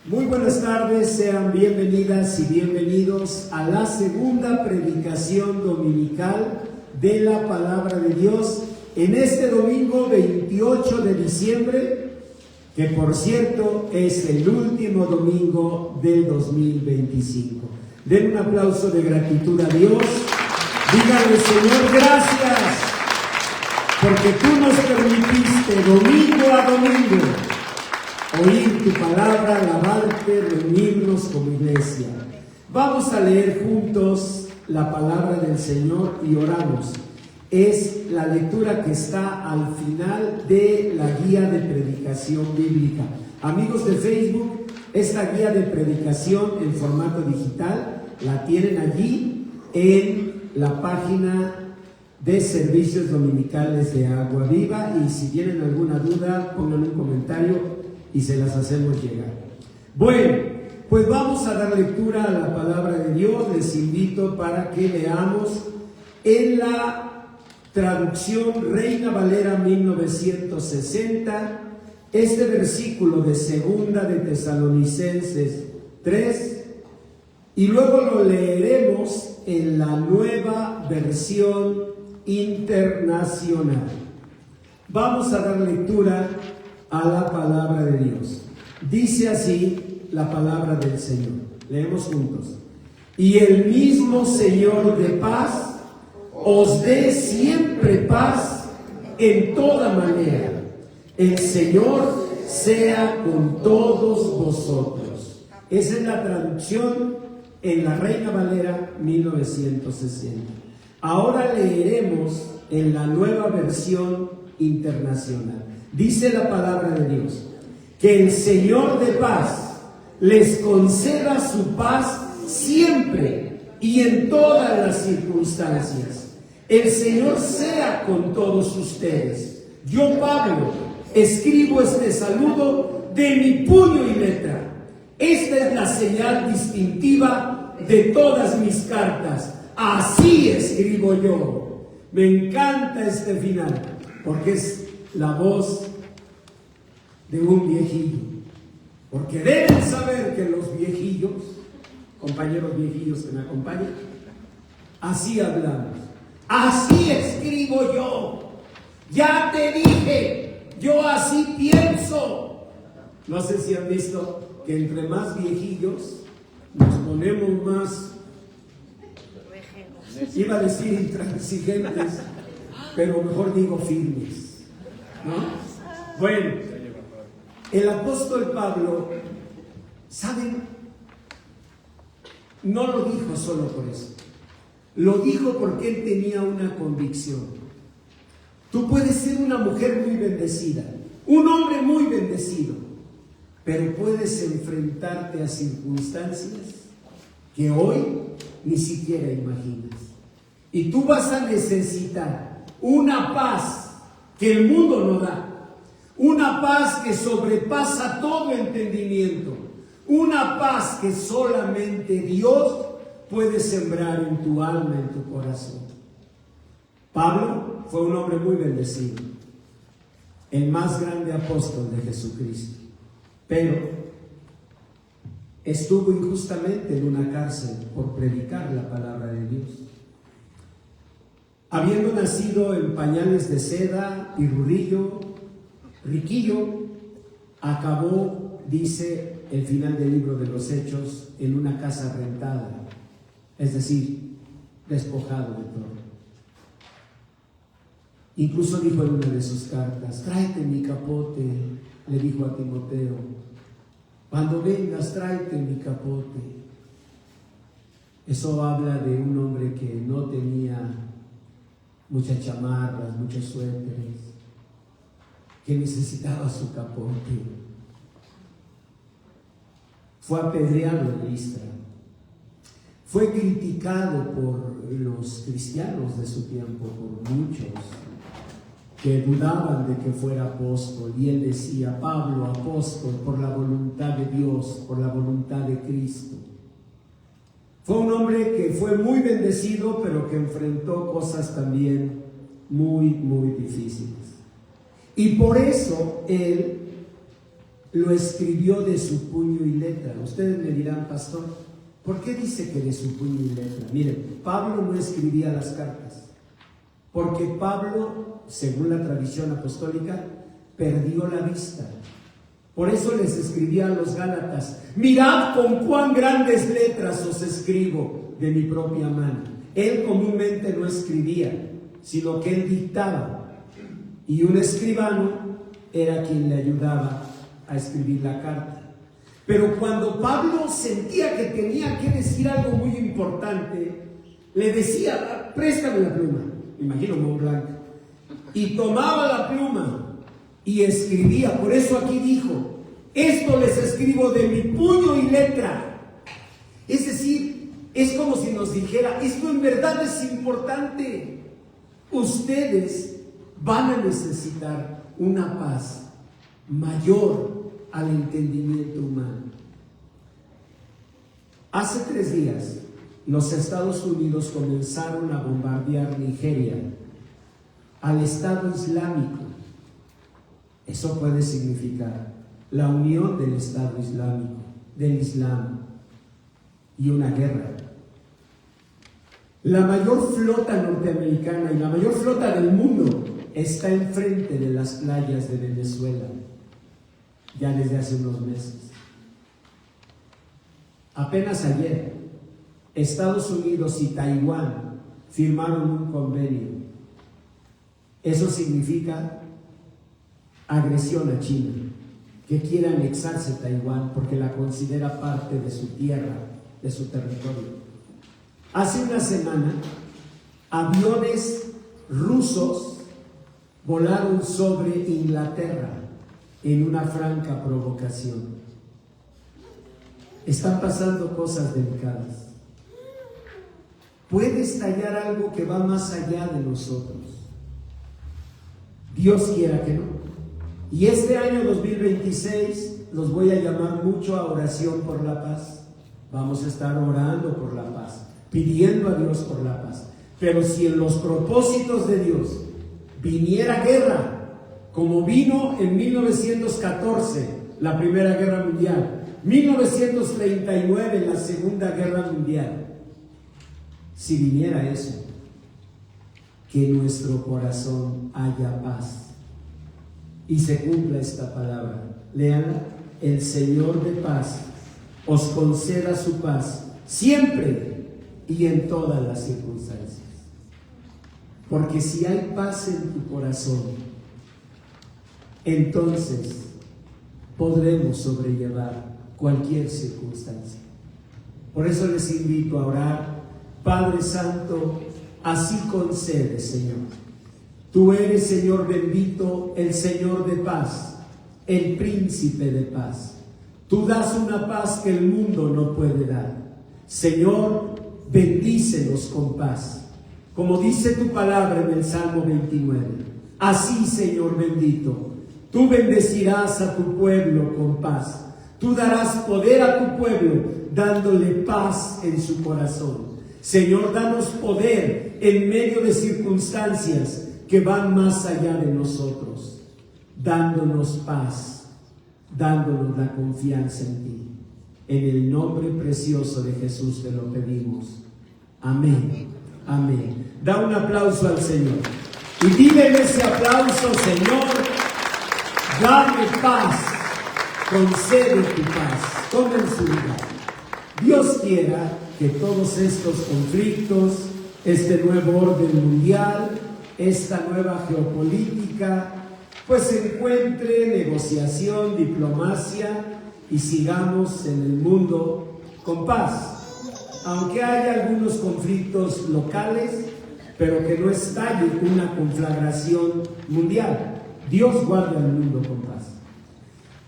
Muy buenas tardes, sean bienvenidas y bienvenidos a la segunda predicación dominical de la Palabra de Dios en este domingo 28 de diciembre, que por cierto es el último domingo del 2025. Den un aplauso de gratitud a Dios. Díganle: Señor, gracias, porque tú nos permitiste domingo a domingo oír tu palabra, alabarte, reunirnos como iglesia. Vamos a leer juntos la palabra del Señor y oramos. Es la lectura que está al final de la guía de predicación bíblica. Amigos de Facebook, esta guía de predicación en formato digital la tienen allí en la página de servicios dominicales de Agua Viva, y si tienen alguna duda pongan un comentario y se las hacemos llegar. Bueno, pues vamos a dar lectura a la palabra de Dios. Les invito para que leamos en la traducción Reina Valera 1960 este versículo de Segunda de Tesalonicenses 3, y luego lo leeremos en la Nueva Versión Internacional. Vamos a dar lectura a la palabra de Dios. Dice así la palabra del Señor. Leemos juntos. Y el mismo Señor de paz os dé siempre paz en toda manera. El Señor sea con todos vosotros. Esa es la traducción en la Reina Valera 1960. Ahora leeremos en la Nueva Versión Internacional. Dice la palabra de Dios: que el Señor de paz les conceda su paz siempre y en todas las circunstancias. El Señor sea con todos ustedes. Yo, Pablo, escribo este saludo de mi puño y letra. Esta es la señal distintiva de todas mis cartas. Así escribo yo. Me encanta este final, porque es la voz de un viejillo, porque deben saber que los viejillos, compañeros viejillos que me acompañan, así hablamos, así escribo yo. Ya te dije, yo así pienso. No sé si han visto que entre más viejillos nos ponemos más, iba a decir intransigentes, pero mejor digo firmes, ¿no? Bueno, el apóstol Pablo, ¿saben? No lo dijo solo por eso. Lo dijo porque él tenía una convicción. Tú puedes ser una mujer muy bendecida, un hombre muy bendecido, pero puedes enfrentarte a circunstancias que hoy ni siquiera imaginas. Y tú vas a necesitar una paz que el mundo no da. Una paz que sobrepasa todo entendimiento. Una paz que solamente Dios puede sembrar en tu alma, en tu corazón. Pablo fue un hombre muy bendecido, el más grande apóstol de Jesucristo, pero estuvo injustamente en una cárcel por predicar la palabra de Dios. Habiendo nacido en pañales de seda, pirulillo, riquillo, acabó, dice el final del libro de los Hechos, en una casa rentada, es decir, despojado de todo. Incluso dijo en una de sus cartas: tráete mi capote, le dijo a Timoteo, cuando vengas tráete mi capote. Eso habla de un hombre que no tenía muchas chamarras, muchos suéteres, que necesitaba su capote. Fue apedreado en Listra. Fue criticado por los cristianos de su tiempo, por muchos que dudaban de que fuera apóstol, y él decía: Pablo, apóstol por la voluntad de Dios, por la voluntad de Cristo. Fue un hombre que fue muy bendecido, pero que enfrentó cosas también muy, muy difíciles. Y por eso él lo escribió de su puño y letra. Ustedes me dirán, pastor, ¿por qué dice que de su puño y letra? Miren, Pablo no escribía las cartas, porque Pablo, según la tradición apostólica, perdió la vista. Por eso les escribía a los Gálatas: mirad con cuán grandes letras os escribo de mi propia mano. Él comúnmente no escribía, sino que él dictaba, y un escribano era quien le ayudaba a escribir la carta. Pero cuando Pablo sentía que tenía que decir algo muy importante, le decía: préstame la pluma, imagino Montblanc, y tomaba la pluma y escribía. Por eso aquí dijo: esto les escribo de mi puño y letra. Es decir, es como si nos dijera: esto en verdad es importante. Ustedes van a necesitar una paz mayor al entendimiento humano. Hace 3 días, los Estados Unidos comenzaron a bombardear Nigeria, al Estado Islámico. Eso puede significar la unión del Estado Islámico, del Islam, y una guerra. La mayor flota norteamericana y la mayor flota del mundo está enfrente de las playas de Venezuela, ya desde hace unos meses. Apenas ayer, Estados Unidos y Taiwán firmaron un convenio. Eso significa agresión a China, que quiere anexarse Taiwán porque la considera parte de su tierra, de su territorio. Hace una semana, aviones rusos volaron sobre Inglaterra en una franca provocación. Están pasando cosas delicadas. Puede estallar algo que va más allá de nosotros. Dios quiera que no. Y este año 2026 los voy a llamar mucho a oración por la paz. Vamos a estar orando por la paz, pidiendo a Dios por la paz. Pero si en los propósitos de Dios viniera guerra, como vino en 1914, la Primera Guerra Mundial, 1939, la Segunda Guerra Mundial, si viniera eso, que en nuestro corazón haya paz y se cumpla esta palabra. Léanla: el Señor de paz os conceda su paz siempre y en todas las circunstancias. Porque si hay paz en tu corazón, entonces podremos sobrellevar cualquier circunstancia. Por eso les invito a orar: Padre Santo, así concede, Señor. Tú eres, Señor bendito, el Señor de paz, el príncipe de paz. Tú das una paz que el mundo no puede dar. Señor, bendícenos con paz. Como dice tu palabra en el Salmo 29. Así, Señor bendito, tú bendecirás a tu pueblo con paz. Tú darás poder a tu pueblo, dándole paz en su corazón. Señor, danos poder en medio de circunstancias que van más allá de nosotros, dándonos paz, dándonos la confianza en ti. En el nombre precioso de Jesús te lo pedimos. Amén. Amén. Da un aplauso al Señor. Y dile en ese aplauso: Señor, dame paz, concede tu paz. Tomen su lugar. Dios quiera que todos estos conflictos, este nuevo orden mundial, esta nueva geopolítica, pues se encuentre negociación, diplomacia, y sigamos en el mundo con paz. Aunque haya algunos conflictos locales, pero que no estalle una conflagración mundial. Dios guarda el mundo con paz.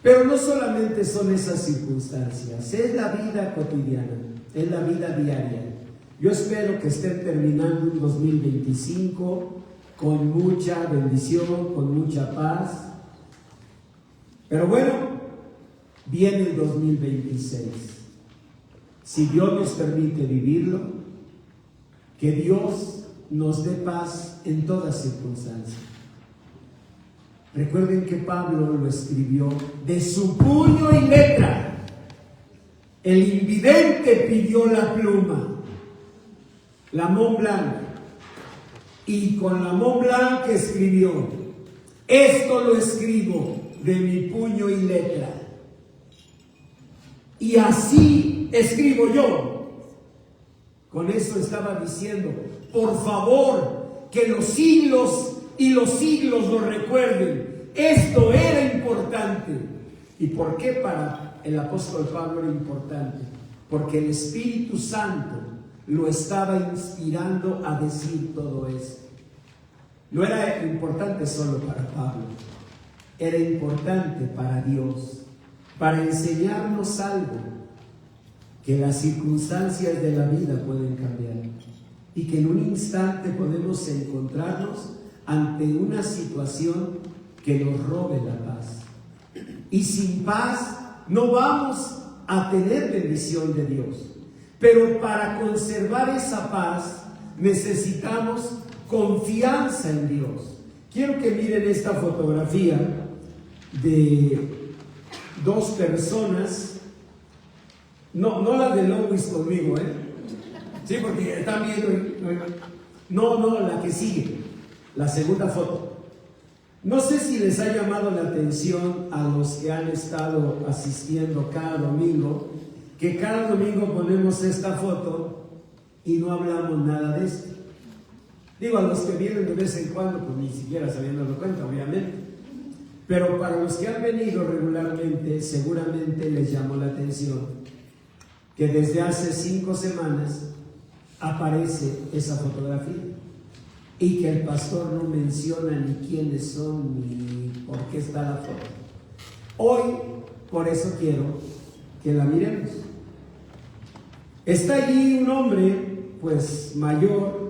Pero no solamente son esas circunstancias, es la vida cotidiana, es la vida diaria. Yo espero que estén terminando un 2025 con mucha bendición, con mucha paz. Pero bueno, viene el 2026. Si Dios nos permite vivirlo, que Dios nos dé paz en todas circunstancias. Recuerden que Pablo lo escribió de su puño y letra. El invidente pidió la pluma, la Mont Blanc, y con la Mont Blanc escribió: esto lo escribo de mi puño y letra, y así escribo yo. Con eso estaba diciendo: por favor, que los siglos y los siglos lo recuerden. Esto era importante. ¿Y por qué para el apóstol Pablo era importante? Porque el Espíritu Santo lo estaba inspirando a decir todo esto. No era importante solo para Pablo, era importante para Dios, para enseñarnos algo, que las circunstancias de la vida pueden cambiar y que en un instante podemos encontrarnos ante una situación que nos robe la paz. Y sin paz no vamos a tener bendición de Dios. Pero para conservar esa paz necesitamos confianza en Dios. Quiero que miren esta fotografía de dos personas. No la de Lois conmigo, sí, porque están viendo. No, la que sigue, la segunda foto. No sé si les ha llamado la atención a los que han estado asistiendo cada domingo, que cada domingo ponemos esta foto y no hablamos nada de esto. Digo, a los que vienen de vez en cuando, pues ni siquiera se habían dado cuenta, obviamente. Pero para los que han venido regularmente, seguramente les llamó la atención que desde hace 5 semanas aparece esa fotografía y que el pastor no menciona ni quiénes son ni por qué está la foto. Hoy, por eso quiero que la miremos. Está allí un hombre, pues mayor,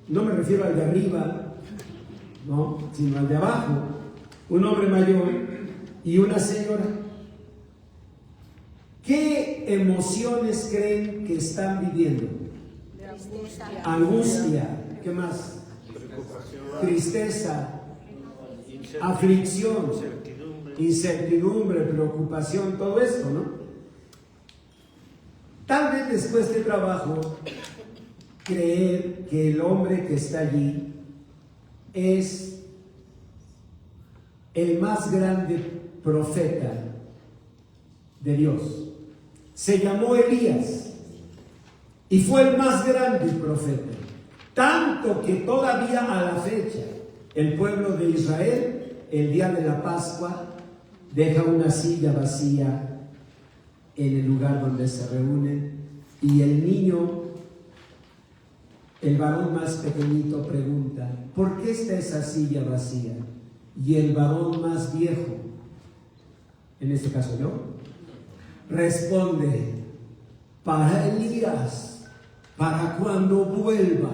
no me refiero al de arriba, no, sino al de abajo, un hombre mayor y una señora. ¿Qué emociones creen que están viviendo? Angustia. ¿Qué más? Tristeza, aflicción, incertidumbre, preocupación, todo esto, ¿no? Tal vez les cueste trabajo creer que el hombre que está allí es el más grande profeta de Dios. Se llamó Elías y fue el más grande profeta. Tanto que todavía a la fecha el pueblo de Israel, el día de la Pascua, deja una silla vacía en el lugar donde se reúnen y el niño, el varón más pequeñito, pregunta: ¿por qué está esa silla vacía? Y el varón más viejo, en este caso yo, responde: para Elías, para cuando vuelva.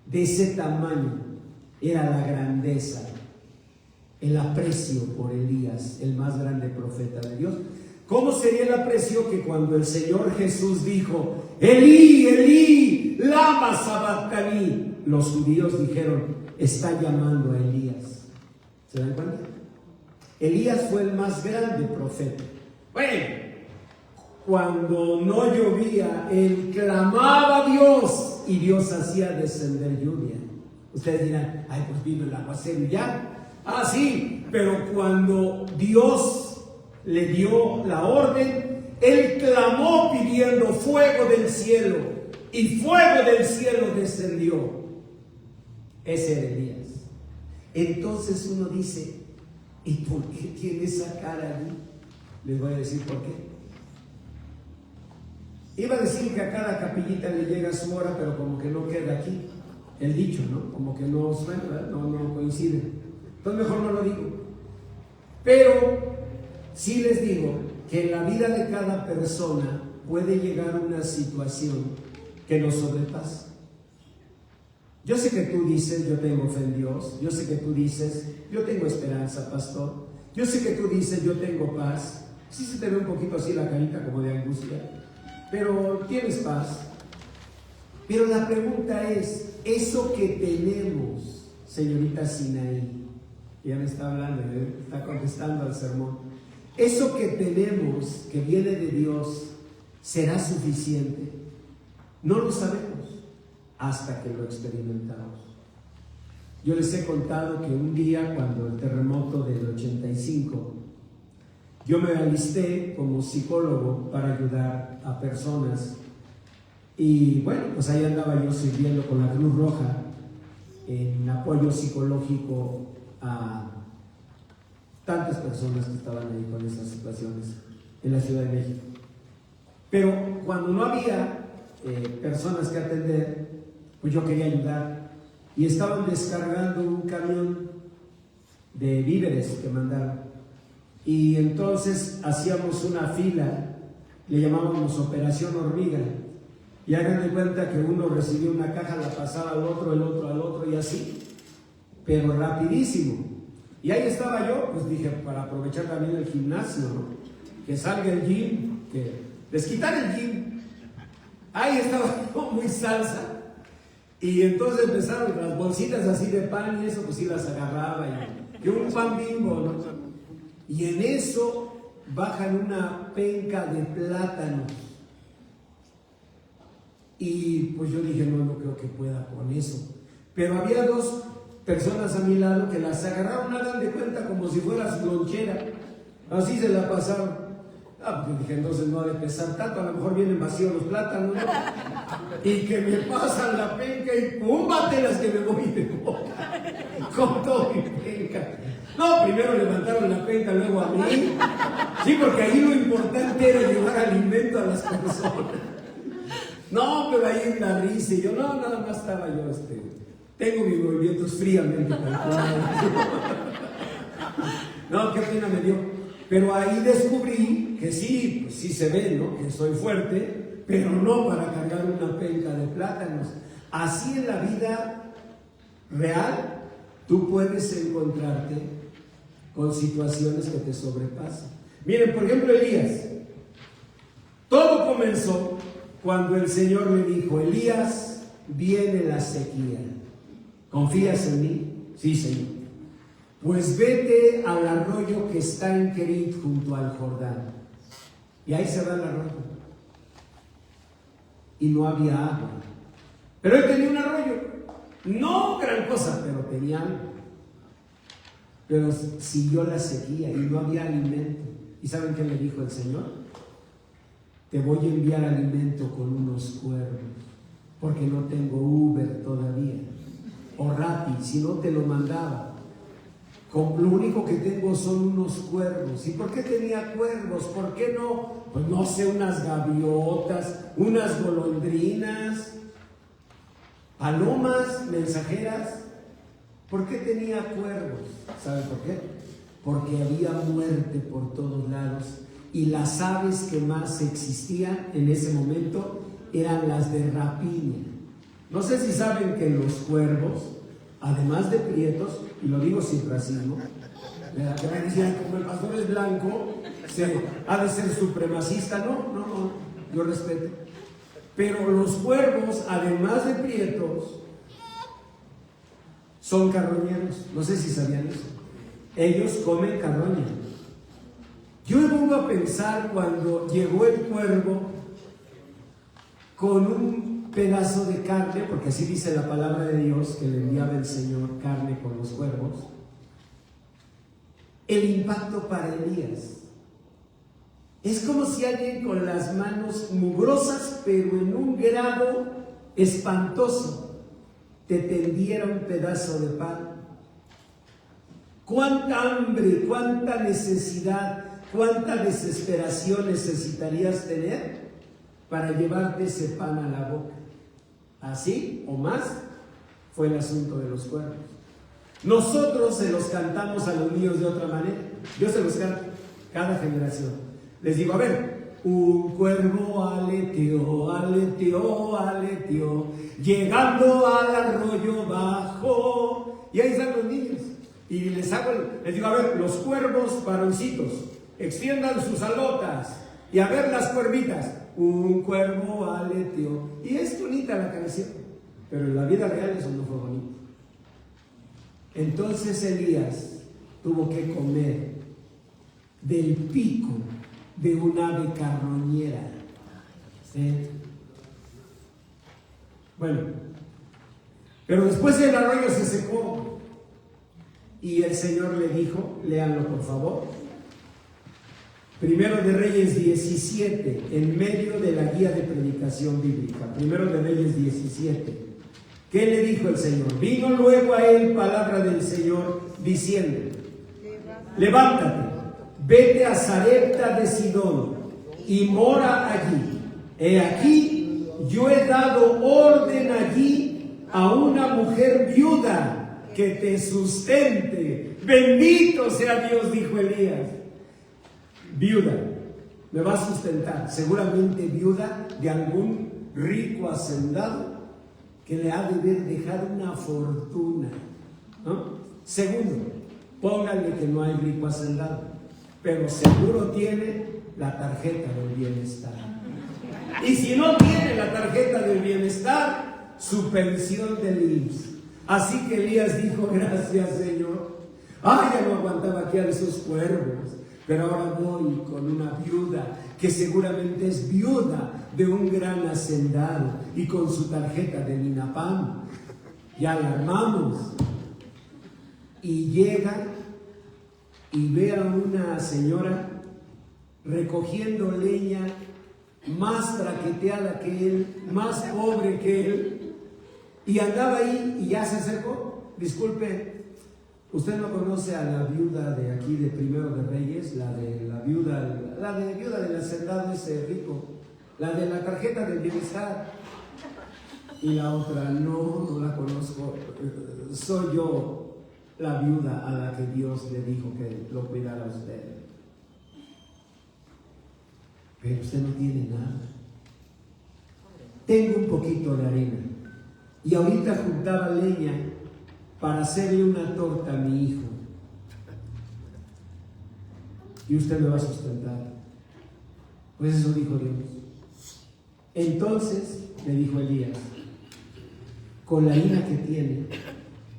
De ese tamaño era la grandeza, el aprecio por Elías, el más grande profeta de Dios. ¿Cómo sería el aprecio que cuando el Señor Jesús dijo: Elí, Elí, lama sabactani? Los judíos dijeron: está llamando a Elías. ¿Se dan cuenta? Elías fue el más grande profeta. Bueno, cuando no llovía, él clamaba a Dios y Dios hacía descender lluvia. Ustedes dirán: ay, pues vino el aguacero y ya. Ah, sí, pero cuando Dios le dio la orden, él clamó pidiendo fuego del cielo, y fuego del cielo descendió. Ese era Elías. Entonces uno dice: ¿y por qué tiene esa cara allí? Les voy a decir por qué. Iba a decir que a cada capillita le llega su hora, pero como que no queda aquí el dicho, ¿no? Como que no suena, no coincide. Entonces mejor no lo digo. Pero sí les digo que en la vida de cada persona puede llegar una situación que nos sobrepasa. Yo sé que tú dices: yo tengo fe en Dios. Yo sé que tú dices: yo tengo esperanza, pastor. Yo sé que tú dices: yo tengo paz. Sí se te ve un poquito así la carita como de angustia, pero tienes paz. Pero la pregunta es: ¿eso que tenemos señorita Sinaí. Ya me está hablando, está contestando al sermón. Eso que tenemos, que viene de Dios, ¿será suficiente? No lo sabemos hasta que lo experimentamos. Yo les he contado que un día, cuando el terremoto del 85, yo me alisté como psicólogo para ayudar a personas. Y bueno, pues ahí andaba yo sirviendo con la Cruz Roja en apoyo psicológico a tantas personas que estaban ahí con esas situaciones en la Ciudad de México. Pero cuando no había personas que atender, pues yo quería ayudar. Y estaban descargando un camión de víveres que mandaron. Y entonces hacíamos una fila, le llamábamos Operación Hormiga. Y hagan de cuenta que uno recibía una caja, la pasaba al otro, el otro al otro y así, pero rapidísimo. Y ahí estaba yo, pues dije, para aprovechar también el gimnasio, ¿no? Que salga el gym, que desquitar el gym. Ahí estaba yo muy salsa. Y entonces empezaron las bolsitas así de pan y eso, pues sí las agarraba. Y un pan Bimbo, ¿no? Y en eso bajan una penca de plátanos. Y pues yo dije, no creo que pueda con eso. Pero había dos personas a mi lado que las agarraron, hagan de cuenta como si fuera su lonchera. Así se la pasaron. Pues dije, entonces no ha de pesar tanto, a lo mejor vienen vacíos los plátanos, ¿no? Y que me pasan la penca y púmbatelas que me voy de boca. Con todo mi penca. No, primero levantaron la penca, luego a mí. Sí, porque ahí lo importante era llevar alimento a las personas. No, pero ahí en la risa, y yo, no, nada más estaba yo, tengo mis movimientos fríamente calculados. No, qué pena me dio. Pero ahí descubrí que sí, pues sí se ve, ¿no? Que soy fuerte, pero no para cargar una penca de plátanos. Así en la vida real, tú puedes encontrarte con situaciones que te sobrepasan. Miren, por ejemplo, Elías. Todo comenzó cuando el Señor le dijo, Elías, viene la sequía. ¿Confías en mí? Sí, Señor. Pues vete al arroyo que está en Kerit junto al Jordán. Y ahí se va el arroyo. Y no había agua. Pero él tenía un arroyo. No gran cosa, pero tenía algo. Pero siguió la sequía y no había alimento. ¿Y saben qué le dijo el Señor? Te voy a enviar alimento con unos cuervos, porque no tengo Uber todavía, o Rappi, si no te lo mandaba. Lo único que tengo son unos cuervos. ¿Y por qué tenía cuervos? ¿Por qué no? Pues no sé, unas gaviotas, unas golondrinas, palomas mensajeras. ¿Por qué tenía cuervos? ¿Saben por qué? Porque había muerte por todos lados. Y las aves que más existían en ese momento eran las de rapiña. No sé si saben que los cuervos, además de prietos, y lo digo sin racismo, como el pastor es blanco, ha de ser supremacista. No, yo respeto. Pero los cuervos, además de prietos, son carroñeros. No sé si sabían eso. Ellos comen carroña. Yo me pongo a pensar cuando llegó el cuervo con un pedazo de carne, porque así dice la palabra de Dios, que le enviaba el Señor carne con los cuervos. El impacto para Elías es como si alguien con las manos mugrosas, pero en un grado espantoso, te tendiera un pedazo de pan. Cuánta hambre, cuánta necesidad, cuánta desesperación necesitarías tener para llevarte ese pan a la boca. Así o más fue el asunto de los cuervos. Nosotros se los cantamos a los niños de otra manera. Yo se los canto cada generación. Les digo, a ver, un cuervo aleteó, aleteó, aleteó, llegando al arroyo bajo. Y ahí están los niños. Y les digo, a ver, los cuervos varoncitos, extiendan sus alotas. Y a ver las cuervitas. Un cuervo aleteó. Y es bonita la canción. Pero en la vida real eso no fue bonito. Entonces Elías tuvo que comer del pico de un ave carroñera. Bueno, pero después el arroyo se secó y el Señor le dijo, léanlo por favor, Primero de Reyes 17, en medio de la guía de predicación bíblica, Primero de Reyes 17. ¿Qué le dijo el Señor? Vino luego a él palabra del Señor diciendo, levántate, vete a Sarepta de Sidón y mora allí. He aquí, yo he dado orden allí a una mujer viuda que te sustente. Bendito sea Dios, dijo Elías. Viuda, me va a sustentar. Seguramente viuda de algún rico hacendado que le ha de haber dejado una fortuna, ¿no? Segundo, póngale que no hay rico hacendado, pero seguro tiene la tarjeta del bienestar. Y si no tiene la tarjeta del bienestar, su pensión del IMSS. Así que Elías dijo, gracias Señor. Ay, ya no aguantaba aquí a esos cuervos, pero ahora voy con una viuda que seguramente es viuda de un gran hacendado y con su tarjeta del INAPAM. Ya la armamos. Y llega y ve a una señora recogiendo leña más traqueteada que él, más pobre que él, y andaba ahí y ya se acercó. Disculpe, ¿usted no conoce a la viuda de aquí de Primero de Reyes? La viuda del hacendado ese rico, la de la tarjeta del bienestar. Y la otra, no la conozco, soy yo la viuda a la que Dios le dijo que lo cuidara a usted. Pero usted no tiene nada. Tengo un poquito de arena y ahorita juntaba leña para hacerle una torta a mi hijo. Y usted me va a sustentar. Pues eso dijo Dios. Entonces le dijo Elías, con la harina que tiene,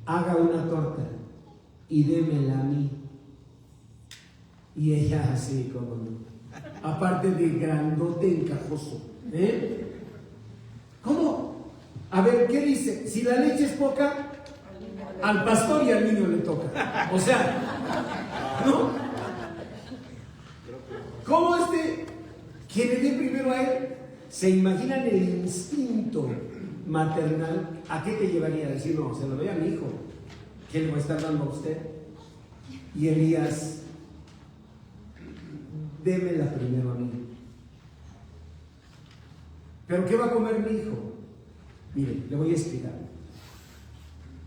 haga una torta y démela a mí. Y ella así como, aparte de grandote encajoso, ¿cómo? A ver, ¿qué dice? Si la leche es poca, al pastor y al niño le toca. O sea, ¿no? ¿Cómo que le dé primero a él? ¿Se imaginan el instinto maternal? ¿A qué te llevaría a decir, no, se lo doy a mi hijo? ¿Qué le va a estar dando a usted? Y Elías, démela primero a mí. ¿Pero qué va a comer mi hijo? Mire, le voy a explicar.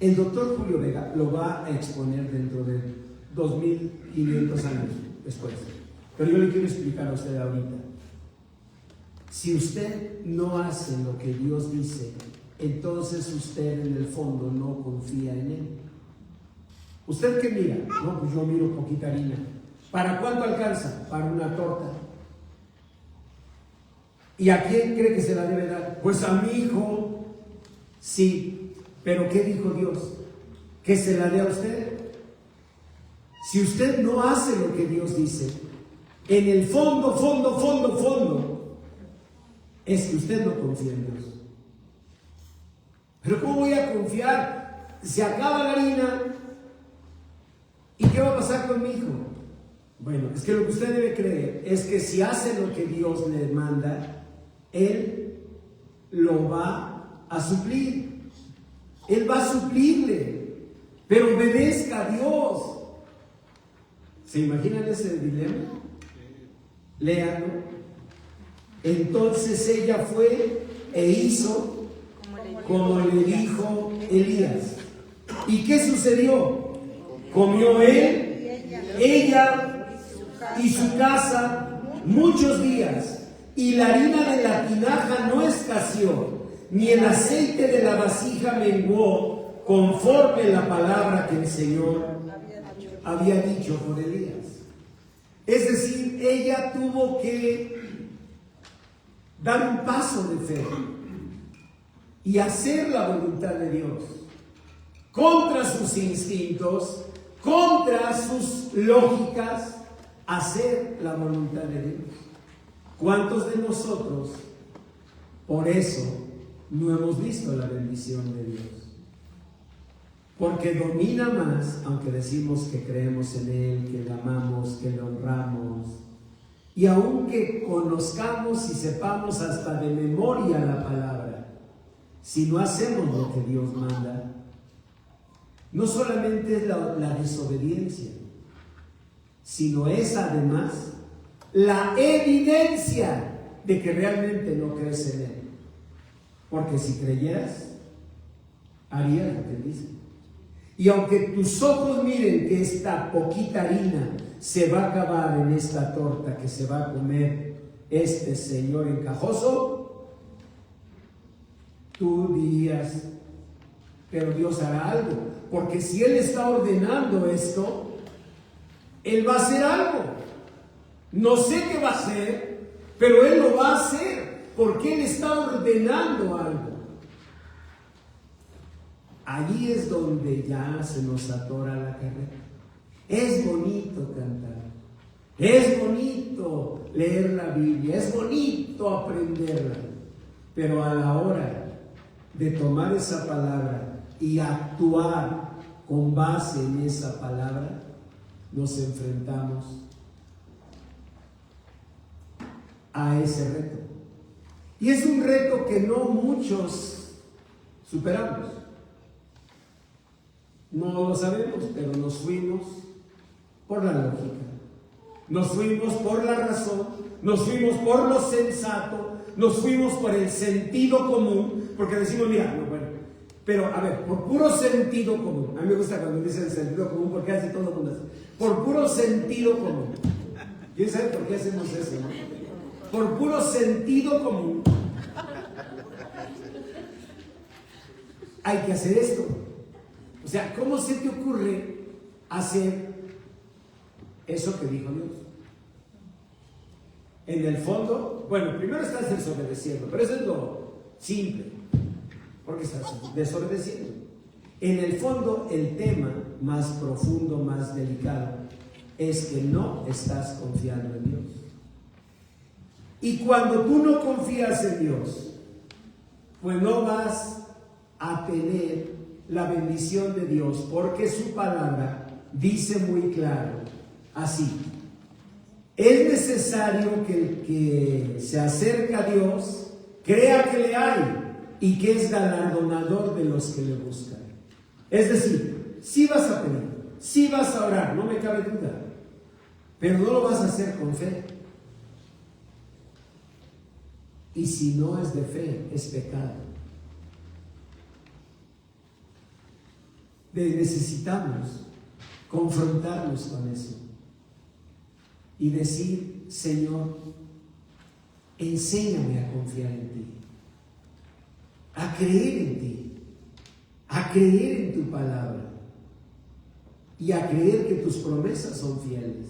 El doctor Julio Vega lo va a exponer dentro de 2500 años después. Pero yo le quiero explicar a usted ahorita. Si usted no hace lo que Dios dice, entonces usted en el fondo no confía en Él. ¿Usted qué mira? No, pues yo miro poquita harina. ¿Para cuánto alcanza? Para una torta. ¿Y a quién cree que se la debe dar? Pues a mi hijo. Sí, pero ¿qué dijo Dios? ¿Que se la dé a usted? Si usted no hace lo que Dios dice, en el fondo, es que usted no confía en Dios. Pero ¿cómo voy a confiar? Se acaba la harina, ¿y qué va a pasar con mi hijo? Bueno, es que lo que usted debe creer es que si hace lo que Dios le manda, Él lo va a suplir. Él va a suplirle, pero obedezca a Dios. ¿Se imaginan ese dilema? Léanlo. Entonces ella fue e hizo como le dijo Elías. ¿Y qué sucedió? Comió él, ella y su casa muchos días, y la harina de la tinaja no escaseó, ni el aceite de la vasija menguó, conforme la palabra que el Señor había dicho por Elías. Es decir, ella tuvo que dar un paso de fe y hacer la voluntad de Dios. contra sus instintos, contra sus lógicas, hacer la voluntad de Dios. ¿Cuántos de nosotros por eso no hemos visto la bendición de Dios? Porque domina más, aunque decimos que creemos en Él, que le amamos, que le honramos, y aunque conozcamos y sepamos hasta de memoria la palabra, si no hacemos lo que Dios manda, no solamente es la desobediencia, sino es además la evidencia de que realmente no crees en Él. Porque si creyeras, harías lo que dice. Y aunque tus ojos miren que esta poquita harina se va a acabar en esta torta que se va a comer este señor encajoso, tú dirías, pero Dios hará algo. Porque si Él está ordenando esto, Él va a hacer algo. No sé qué va a hacer, pero Él lo va a hacer, porque Él está ordenando algo. Allí es donde ya se nos atora la carrera. Es bonito cantar, es bonito leer la Biblia, es bonito aprenderla, pero a la hora de tomar esa palabra y actuar con base en esa palabra, nos enfrentamos a ese reto. Y es un reto que no muchos superamos. No lo sabemos, pero nos fuimos por la lógica, nos fuimos por la razón, nos fuimos por lo sensato, nos fuimos por el sentido común, porque decimos, mira, no, bueno, pero a ver, por puro sentido común. A mí me gusta cuando dicen sentido común, porque hace todo el mundo así. Por puro sentido común. ¿Quién sabe por qué hacemos eso, no? Por puro sentido común hay que hacer esto. O sea, ¿cómo se te ocurre hacer eso que dijo Dios? En el fondo, bueno, primero estás desobedeciendo, pero eso es lo simple, porque estás desobedeciendo. En el fondo, el tema más profundo, más delicado, es que no estás confiando en Dios. Y cuando tú no confías en Dios, pues no vas a tener la bendición de Dios, porque su palabra dice muy claro, así: es necesario que el que se acerca a Dios crea que le hay y que es galardonador de los que le buscan. Es decir, sí vas a pedir, sí vas a orar, no me cabe duda, pero no lo vas a hacer con fe. Y si no es de fe, es pecado. Necesitamos confrontarnos con eso y decir: Señor, enséñame a confiar en ti, a creer en ti, a creer en tu palabra y a creer que tus promesas son fieles.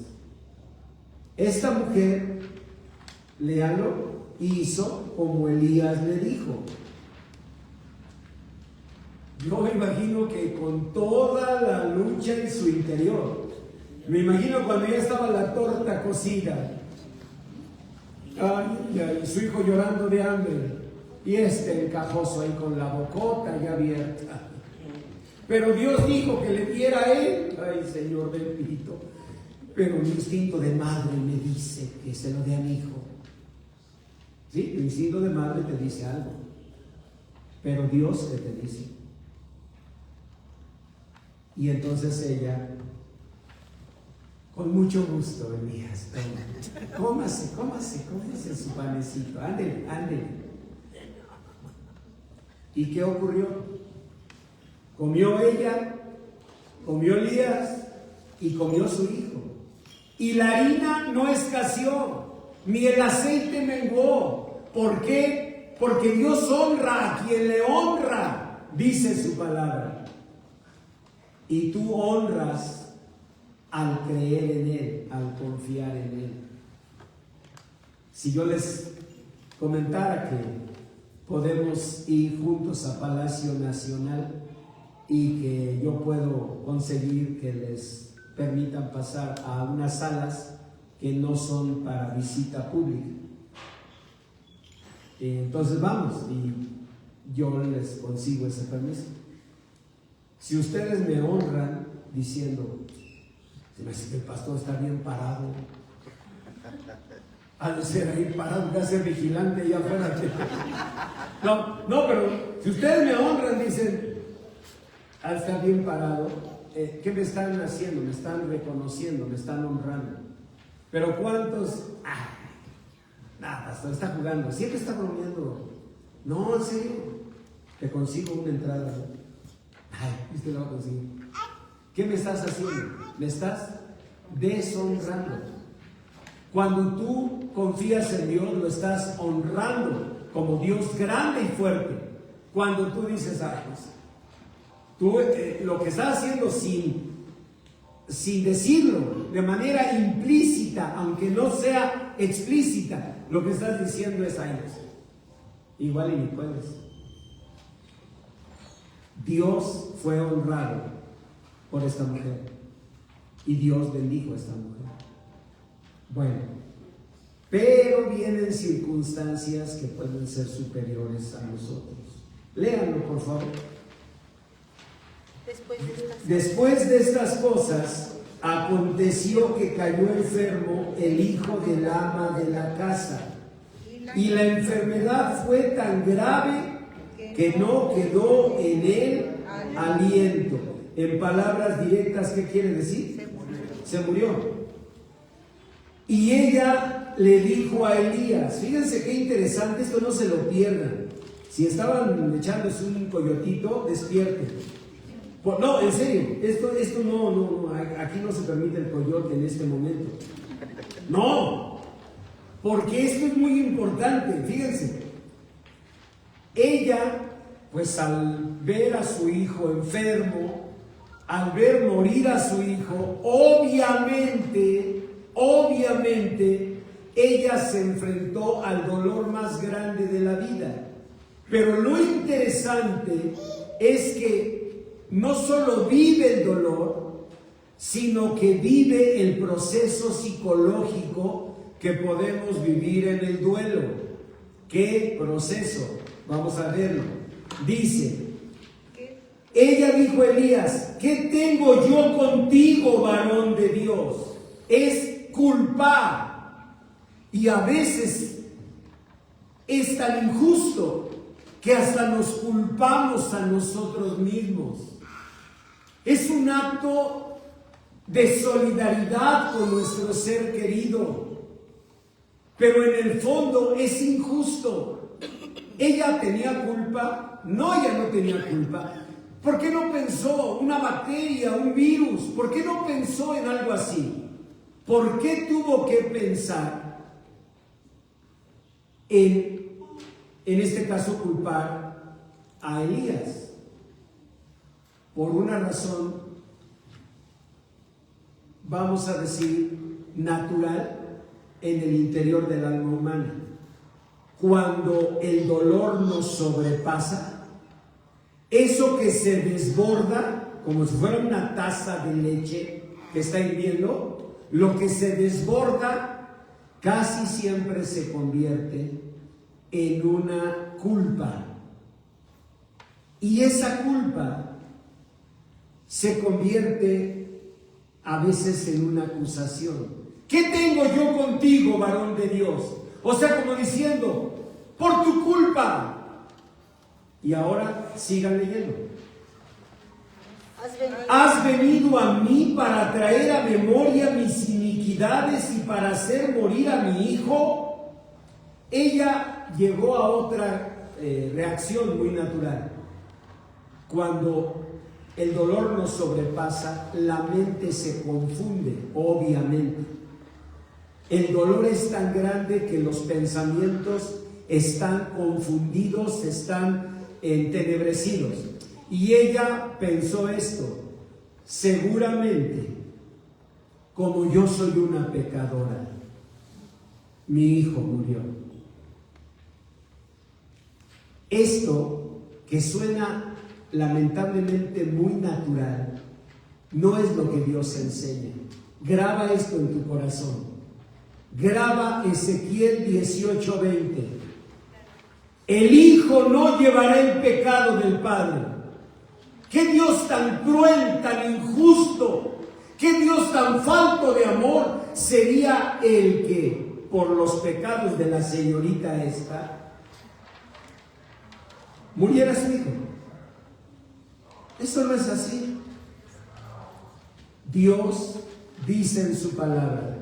Esta mujer, léalo, hizo como Elías le dijo. Yo me imagino que con toda la lucha en su interior, me imagino cuando ya estaba la torta cocida, y su hijo llorando de hambre, y encajoso ahí con la bocota ya abierta. Pero Dios dijo que le diera a él. Ay, Señor bendito. Pero mi instinto de madre me dice que se lo dé a mi hijo. Sí, tu instinto de madre te dice algo, pero Dios, ¿qué te dice? Y entonces ella, con mucho gusto, Elías, cómase su panecito, ándele. ¿Y qué ocurrió? Comió ella, comió Elías y comió su hijo. Y la harina no escaseó, ni el aceite menguó. ¿Por qué? Porque Dios honra a quien le honra, dice su palabra. Y tú honras al creer en Él, al confiar en Él. Si yo les comentara que podemos ir juntos a Palacio Nacional y que yo puedo conseguir que les permitan pasar a unas salas que no son para visita pública. Entonces vamos y yo les consigo ese permiso. Si ustedes me honran diciendo, se me hace que el pastor está bien parado, ha de ser ahí parado, va a ser vigilante allá afuera. No, pero si ustedes me honran, dicen, al estar bien parado, ¿qué me están haciendo? Me están reconociendo, me están honrando. Pero ¿cuántos? Nada, hasta está jugando, siempre está bromeando. No, en serio, te consigo una entrada. Usted la va a conseguir. ¿Qué me estás haciendo? Me estás deshonrando. Cuando tú confías en Dios, lo estás honrando como Dios grande y fuerte. Cuando tú dices, pues, tú lo que estás haciendo sin decirlo, de manera implícita, aunque no sea explícita, lo que estás diciendo es, pues, igual y ni puedes. Dios fue honrado por esta mujer y Dios bendijo a esta mujer. Bueno, pero vienen circunstancias que pueden ser superiores a nosotros. Léanlo, por favor. Después de estas cosas, aconteció que cayó enfermo el hijo del ama de la casa, y la enfermedad fue tan grave que no quedó en él aliento. En palabras directas, ¿qué quiere decir? Se murió. Y ella le dijo a Elías, fíjense qué interesante, esto no se lo pierdan. Si estaban echándose un coyotito, despierten. No, en serio, esto no, aquí no se permite el coyote en este momento. No, porque esto es muy importante, fíjense. Ella, pues al ver a su hijo enfermo, al ver morir a su hijo, obviamente, ella se enfrentó al dolor más grande de la vida. Pero lo interesante es que no solo vive el dolor, sino que vive el proceso psicológico que podemos vivir en el duelo. ¿Qué proceso? Vamos a verlo. Dice, ella dijo a Elías, ¿qué tengo yo contigo, varón de Dios? Es culpar. Y a veces es tan injusto que hasta nos culpamos a nosotros mismos. Es un acto de solidaridad con nuestro ser querido, pero en el fondo es injusto. ¿Ella tenía culpa? No, ella no tenía culpa. ¿Por qué no pensó una bacteria, un virus? ¿Por qué no pensó en algo así? ¿Por qué tuvo que pensar en este caso, culpar a Elías? Por una razón, vamos a decir, natural en el interior del alma humana. Cuando el dolor nos sobrepasa, eso que se desborda, como si fuera una taza de leche que está hirviendo, lo que se desborda casi siempre se convierte en una culpa. Y esa culpa se convierte a veces en una acusación. ¿Qué tengo yo contigo, varón de Dios? O sea, como diciendo, por tu culpa. Y ahora sigan leyendo. Has venido a mí para traer a memoria mis iniquidades y para hacer morir a mi hijo. Ella llegó a otra reacción muy natural. Cuando el dolor nos sobrepasa, la mente se confunde, obviamente. El dolor es tan grande que los pensamientos están confundidos, están entenebrecidos. Y ella pensó esto: seguramente, como yo soy una pecadora, mi hijo murió. Esto que suena lamentablemente muy natural, no es lo que Dios enseña. Graba esto en tu corazón. Graba Ezequiel 18:20. El Hijo no llevará el pecado del Padre. ¿Qué Dios tan cruel, tan injusto, qué Dios tan falto de amor sería el que por los pecados de la señorita esta muriera su hijo? Eso no es así. Dios dice en su palabra: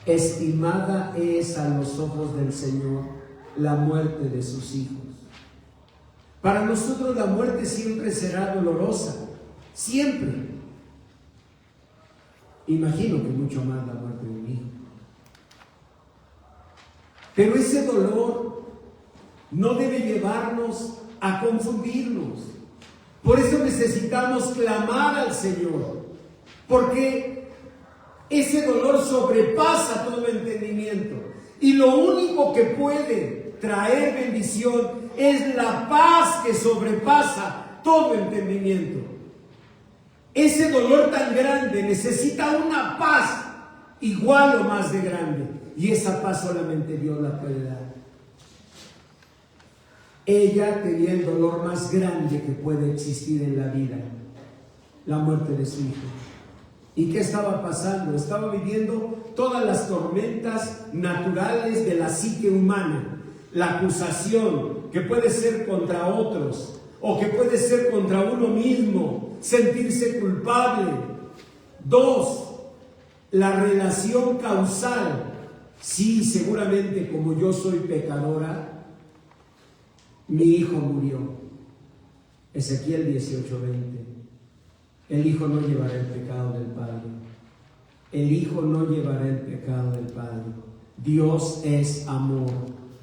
estimada es a los ojos del Señor la muerte de sus hijos. Para nosotros la muerte siempre será dolorosa, siempre. Imagino que mucho más la muerte de un hijo. Pero ese dolor no debe llevarnos a confundirnos. Por eso necesitamos clamar al Señor, porque ese dolor sobrepasa todo entendimiento. Y lo único que puede traer bendición es la paz que sobrepasa todo entendimiento. Ese dolor tan grande necesita una paz igual o más de grande, y esa paz solamente Dios la puede dar. Ella tenía el dolor más grande que puede existir en la vida, la muerte de su hijo. ¿Y qué estaba pasando? Estaba viviendo todas las tormentas naturales de la psique humana. La acusación que puede ser contra otros o que puede ser contra uno mismo, sentirse culpable. 2, la relación causal. Sí, seguramente como yo soy pecadora, mi hijo murió. Ezequiel 18:20. El Hijo no llevará el pecado del Padre. El Hijo no llevará el pecado del Padre. Dios es amor.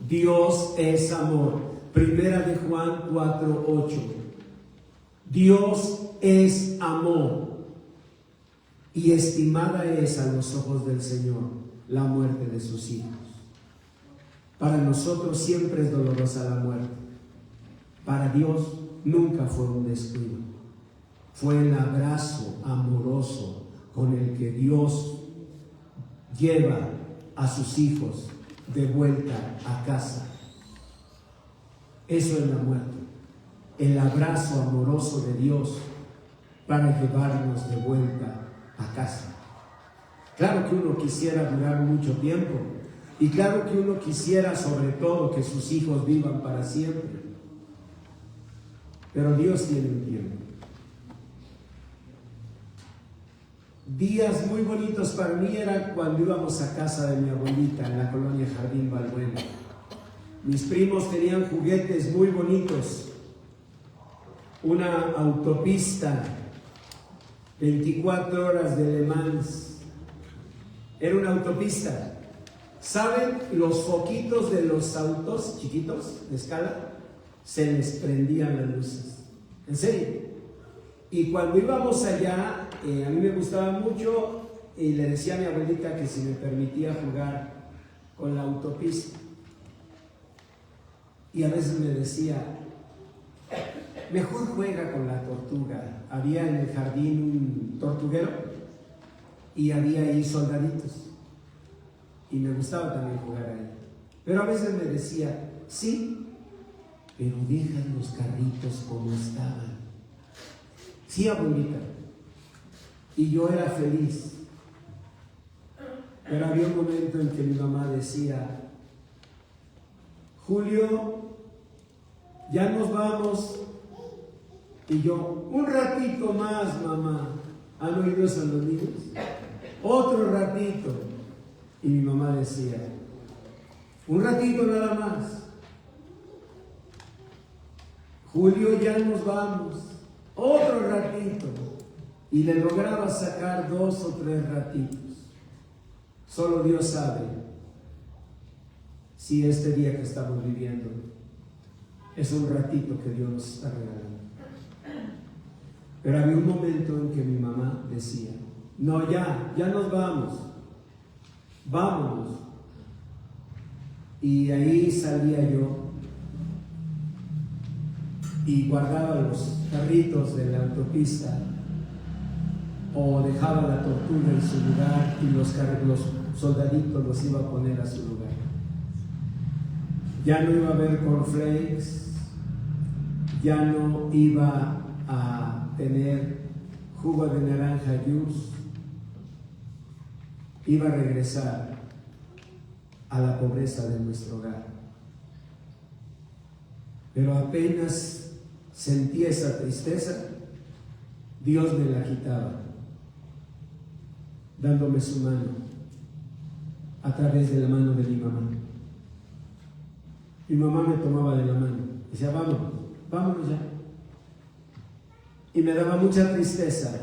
Dios es amor. Primera de Juan 4:8. Dios es amor. Y estimada es a los ojos del Señor la muerte de sus hijos. Para nosotros siempre es dolorosa la muerte. Para Dios nunca fue un descuido. Fue el abrazo amoroso con el que Dios lleva a sus hijos de vuelta a casa. Eso es la muerte. El abrazo amoroso de Dios para llevarnos de vuelta a casa. Claro que uno quisiera durar mucho tiempo, y claro que uno quisiera sobre todo que sus hijos vivan para siempre. Pero Dios tiene un tiempo. Días muy bonitos para mí eran cuando íbamos a casa de mi abuelita en la colonia Jardín Balbuena. Mis primos tenían juguetes muy bonitos. Una autopista, 24 horas de Le Mans. Era una autopista. ¿Saben? Los foquitos de los autos chiquitos de escala se les prendían las luces. ¿En serio? Y cuando íbamos allá, a mí me gustaba mucho y le decía a mi abuelita que si me permitía jugar con la autopista. Y a veces me decía, mejor juega con la tortuga. Había en el jardín un tortuguero y había ahí soldaditos. Y me gustaba también jugar ahí. Pero a veces me decía, sí, pero dejan los carritos como estaban. Sí, abuelita. Y yo era feliz. Pero había un momento en que mi mamá decía, Julio, ya nos vamos. Y yo, un ratito más, mamá. ¿Han oído eso los niños? Otro ratito. Y mi mamá decía, un ratito nada más. Julio, ya nos vamos. Otro ratito. Y le lograba sacar 2 o 3 ratitos. Solo Dios sabe si este día que estamos viviendo es un ratito que Dios nos está regalando. Pero había un momento en que mi mamá decía, no, ya nos vamos. Vámonos. Y ahí salía yo y guardaba los carritos de la autopista o dejaba la tortuga en su lugar y los soldaditos los iba a poner a su lugar. Ya no iba a haber cornflakes, ya no iba a tener jugo de naranja juice, iba a regresar a la pobreza de nuestro hogar. Pero apenas sentí esa tristeza, Dios me la quitaba, dándome su mano a través de la mano de mi mamá. Mi mamá me tomaba de la mano, decía, vámonos ya. Y me daba mucha tristeza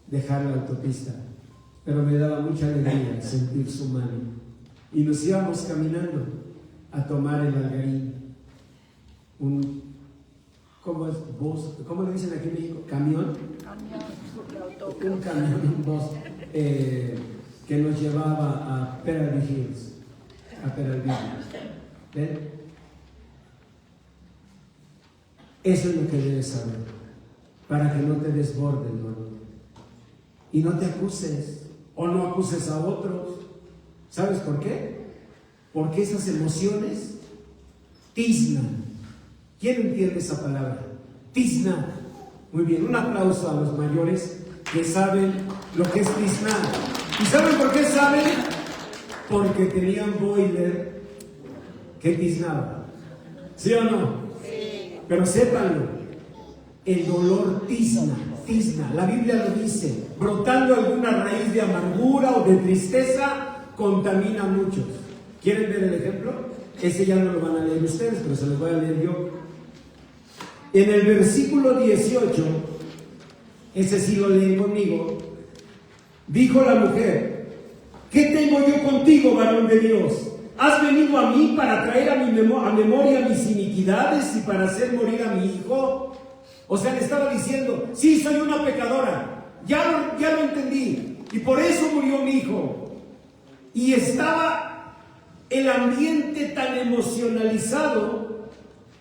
dejar la autopista, pero me daba mucha alegría sentir su mano. Y nos íbamos caminando a tomar el Algarín, ¿cómo le dicen aquí en México? ¿Camión? Un camión, un bus, que nos llevaba a Peralvillo Hills, ¿ven? Eso es lo que debes saber, para que no te desborde el dolor y no te acuses o no acuses a otros. ¿Sabes por qué? Porque esas emociones tiznan. ¿Quién entiende esa palabra? Tiznar. Muy bien, un aplauso a los mayores que saben lo que es tiznar. ¿Y saben por qué saben? Porque tenían boiler que tiznaba. ¿Sí o no? Sí. Pero sépanlo, el dolor tizna. La Biblia lo dice, brotando alguna raíz de amargura o de tristeza, contamina a muchos. ¿Quieren ver el ejemplo? Ese ya no lo van a leer ustedes, pero se los voy a leer yo. En el versículo 18, ese sí lo leen conmigo, dijo la mujer, ¿qué tengo yo contigo, varón de Dios? ¿Has venido a mí para traer a memoria mis iniquidades y para hacer morir a mi hijo? O sea, le estaba diciendo, sí, soy una pecadora, ya lo entendí, y por eso murió mi hijo. Y estaba el ambiente tan emocionalizado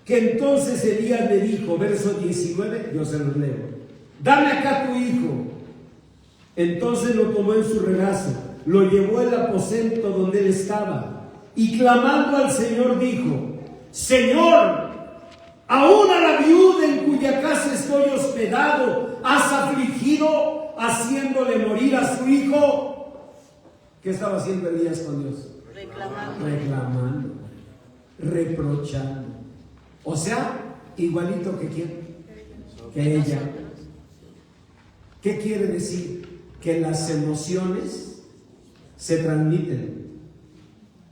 que entonces Elías le dijo, verso 19, yo se los leo, dame acá tu hijo. Entonces lo tomó en su regazo, lo llevó al aposento donde él estaba, y clamando al Señor dijo, Señor, aún a la viuda en cuya casa estoy hospedado, has afligido haciéndole morir a su hijo. ¿Qué estaba haciendo Elías con Dios? Reclamando, reprochando. O sea, igualito que quién, que ella. ¿Qué quiere decir? Que las emociones se transmiten.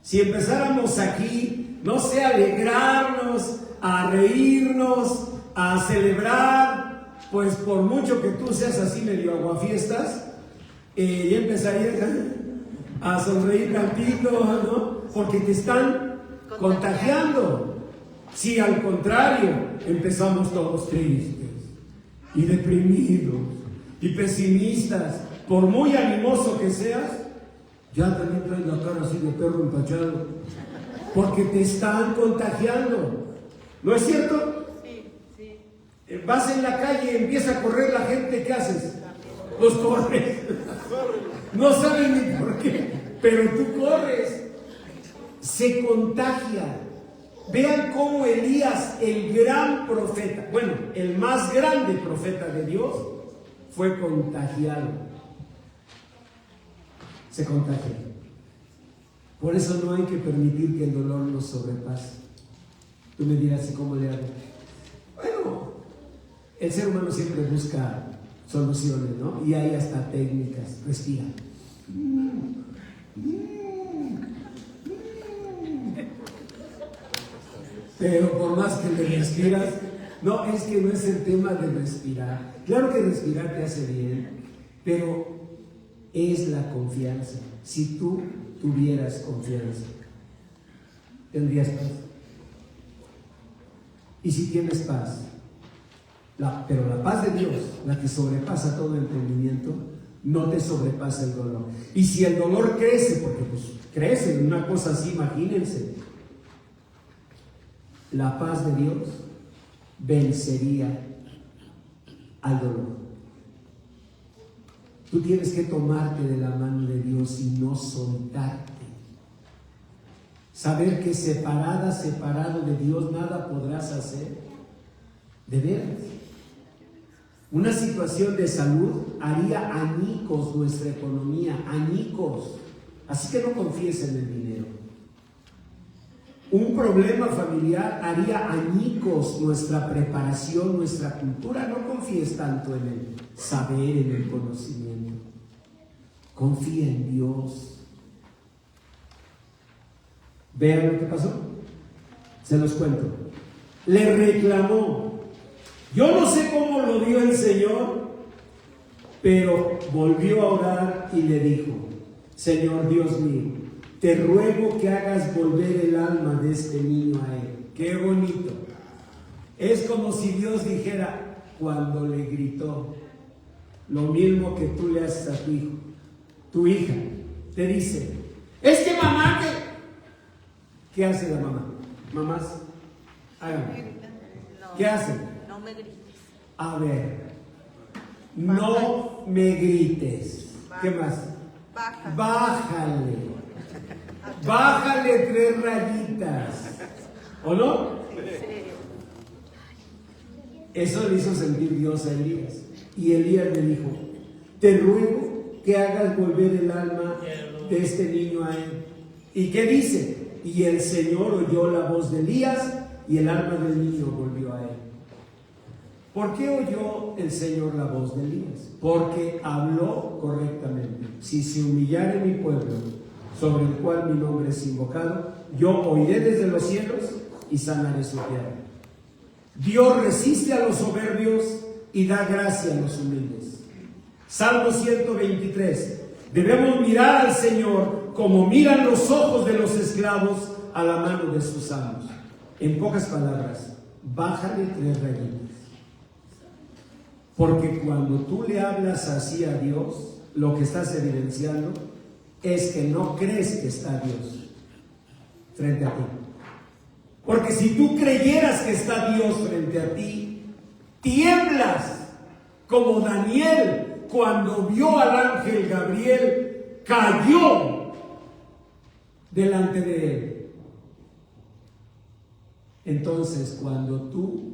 Si empezáramos aquí, no sé, a alegrarnos, a reírnos, a celebrar, pues por mucho que tú seas así medio aguafiestas, ya empezarías a sonreír tantito, ¿no? Porque te están contagiando. Si al contrario empezamos todos tristes y deprimidos y pesimistas, por muy animoso que seas, ya también traes la cara así de perro empachado, porque te están contagiando. ¿No es cierto? Sí. Vas en la calle y empieza a correr la gente, ¿qué haces? Pues corres. No saben ni por qué, pero tú corres. Se contagia. Vean cómo Elías, el gran profeta, bueno, el más grande profeta de Dios, fue contagiado. Se contagia. Por eso no hay que permitir que el dolor nos sobrepase. Tú me dirás, ¿y cómo le hago? Bueno, el ser humano siempre busca soluciones, ¿no? Y hay hasta técnicas. Respira. Pero por más que le respiras, no, es que no es el tema de respirar. Claro que respirar te hace bien, pero es la confianza. Si tú tuvieras confianza, tendrías paz. Y si tienes paz, pero la paz de Dios, la que sobrepasa todo entendimiento, no te sobrepasa el dolor. Y si el dolor crece, porque pues crece, una cosa así, imagínense, la paz de Dios vencería al dolor. Tú tienes que tomarte de la mano de Dios y no soltarte. Saber que separado de Dios, nada podrás hacer. De veras. Una situación de salud haría añicos nuestra economía, añicos. Así que no confíes en el dinero. Un problema familiar haría añicos nuestra preparación, nuestra cultura. No confíes tanto en el saber, en el conocimiento. Confía en Dios. Vean lo que pasó. Se los cuento. Le reclamó. Yo no sé cómo lo vio el Señor, pero volvió a orar y le dijo: Señor Dios mío, te ruego que hagas volver el alma de este niño a él. Qué bonito. Es como si Dios dijera, cuando le gritó, lo mismo que tú le haces a tu hijo. Tu hija te dice: es que mamá, ¿qué hace la mamá? Mamás, háganme. ¿Qué hacen? No me grites. A ver, no me grites. ¿Qué más? Bájale. Bájale 3 rayitas. ¿O no? Eso le hizo sentir Dios a Elías. Y Elías le dijo: te ruego que hagas volver el alma de este niño a él. ¿Y qué dice? Y el Señor oyó la voz de Elías y el alma del niño volvió a él. ¿Por qué oyó el Señor la voz de Elías? Porque habló correctamente. Si se humillare mi pueblo, sobre el cual mi nombre es invocado, yo oiré desde los cielos y sanaré su tierra. Dios resiste a los soberbios y da gracia a los humildes. Salmo 123. Debemos mirar al Señor como miran los ojos de los esclavos a la mano de sus amos. En pocas palabras, bájale 3 rayitas. Porque cuando tú le hablas así a Dios, lo que estás evidenciando es que no crees que está Dios frente a ti. Porque si tú creyeras que está Dios frente a ti, tiemblas como Daniel cuando vio al ángel Gabriel, cayó delante de él. Entonces, cuando tú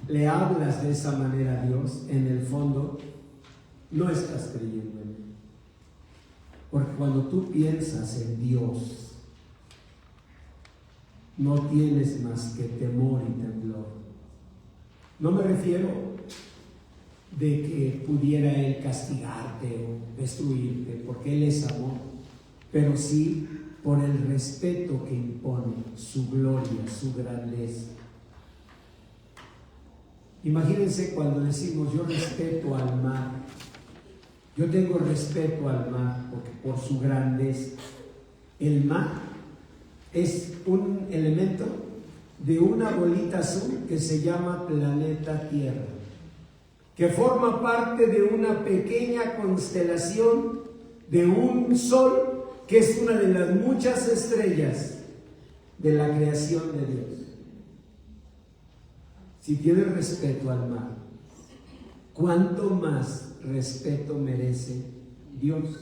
le hablas de esa manera a Dios, en el fondo no estás creyendo en él. Porque cuando tú piensas en Dios, no tienes más que temor y temblor. No me refiero de que pudiera Él castigarte o destruirte, porque Él es amor, pero sí por el respeto que impone, su gloria, su grandeza. Imagínense cuando decimos: yo respeto al mar, yo tengo respeto al mar porque por su grandeza. El mar es un elemento de una bolita azul que se llama planeta Tierra, que forma parte de una pequeña constelación de un sol que es una de las muchas estrellas de la creación de Dios. Si tienes respeto al mar, ¿cuánto más respeto merece Dios?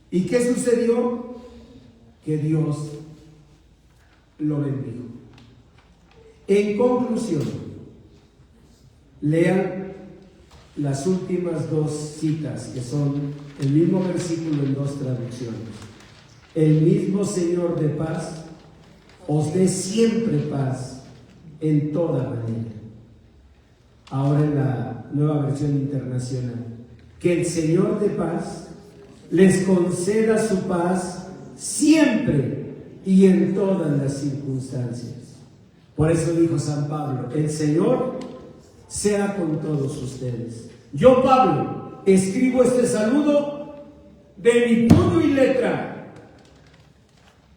¿Y qué sucedió? Que Dios lo bendijo. En conclusión, lean las últimas 2 citas, que son el mismo versículo en 2 traducciones. El mismo Señor de paz os dé siempre paz en toda manera. Ahora en la Nueva Versión Internacional. Que el Señor de paz les conceda su paz siempre y en todas las circunstancias. Por eso dijo San Pablo: el Señor sea con todos ustedes. Yo, Pablo, escribo este saludo de mi puño y letra.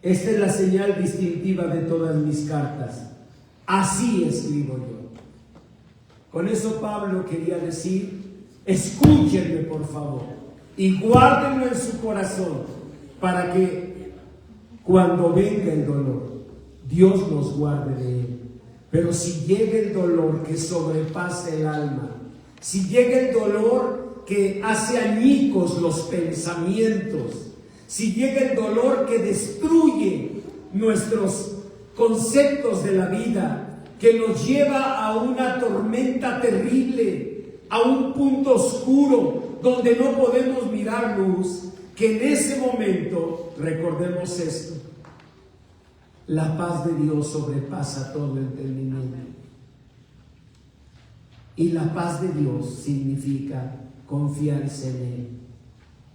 Esta es la señal distintiva de todas mis cartas. Así escribo yo. Con eso Pablo quería decir: escúchenme por favor y guárdenlo en su corazón, para que cuando venga el dolor, Dios nos guarde de él. Pero si llega el dolor que sobrepasa el alma, si llega el dolor que hace añicos los pensamientos, si llega el dolor que destruye nuestros conceptos de la vida, que nos lleva a una tormenta terrible, a un punto oscuro donde no podemos mirar luz, que en ese momento recordemos esto: la paz de Dios sobrepasa todo entendimiento. Y la paz de Dios significa confianza en Él.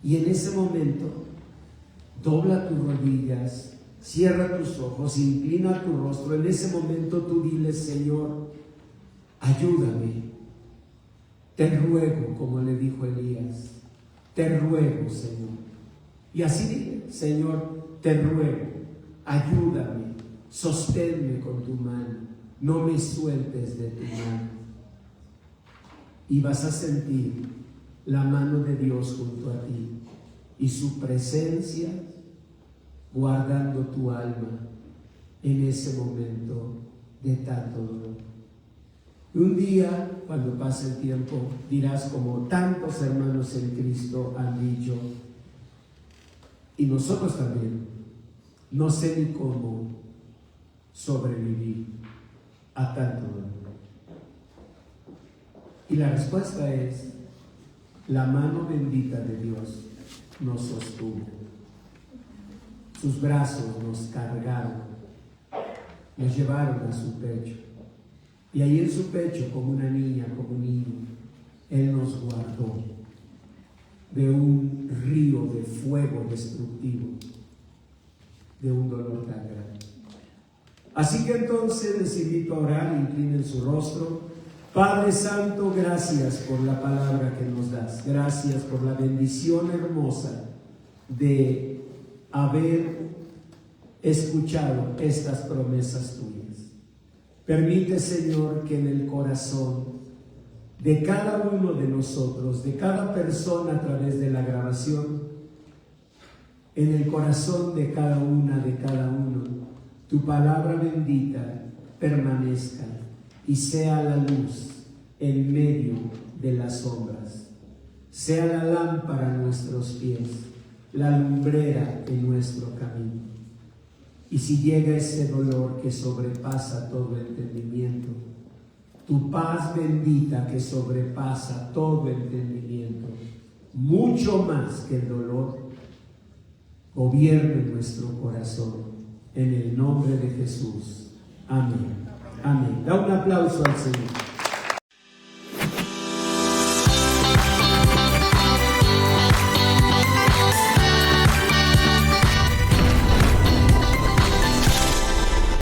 Y en ese momento, dobla tus rodillas, cierra tus ojos, inclina tu rostro. En ese momento tú dile: Señor, ayúdame. Te ruego, como le dijo Elías, te ruego, Señor. Y así dile: Señor, te ruego, ayúdame, sosténme con tu mano, no me sueltes de tu mano. Y vas a sentir la mano de Dios junto a ti y su presencia guardando tu alma en ese momento de tanto dolor. Y un día, cuando pase el tiempo, dirás, como tantos hermanos en Cristo han dicho, y nosotros también: no sé ni cómo sobrevivir a tanto dolor. Y la respuesta es: la mano bendita de Dios nos sostuvo. Sus brazos nos cargaron, nos llevaron a su pecho. Y ahí en su pecho, como una niña, como un niño, Él nos guardó de un río de fuego destructivo, de un dolor tan grande. Así que entonces les invito a orar, inclinen su rostro. Padre Santo, gracias por la palabra que nos das. Gracias por la bendición hermosa de haber escuchado estas promesas tuyas. Permite, Señor, que en el corazón de cada uno de nosotros, de cada persona a través de la grabación, en el corazón de cada una, de cada uno, tu palabra bendita permanezca y sea la luz en medio de las sombras, sea la lámpara a nuestros pies, la lumbrera en nuestro camino. Y si llega ese dolor que sobrepasa todo entendimiento, tu paz bendita que sobrepasa todo entendimiento, mucho más que el dolor, gobierne nuestro corazón, en el nombre de Jesús. Amén. Amén. Da un aplauso al Señor.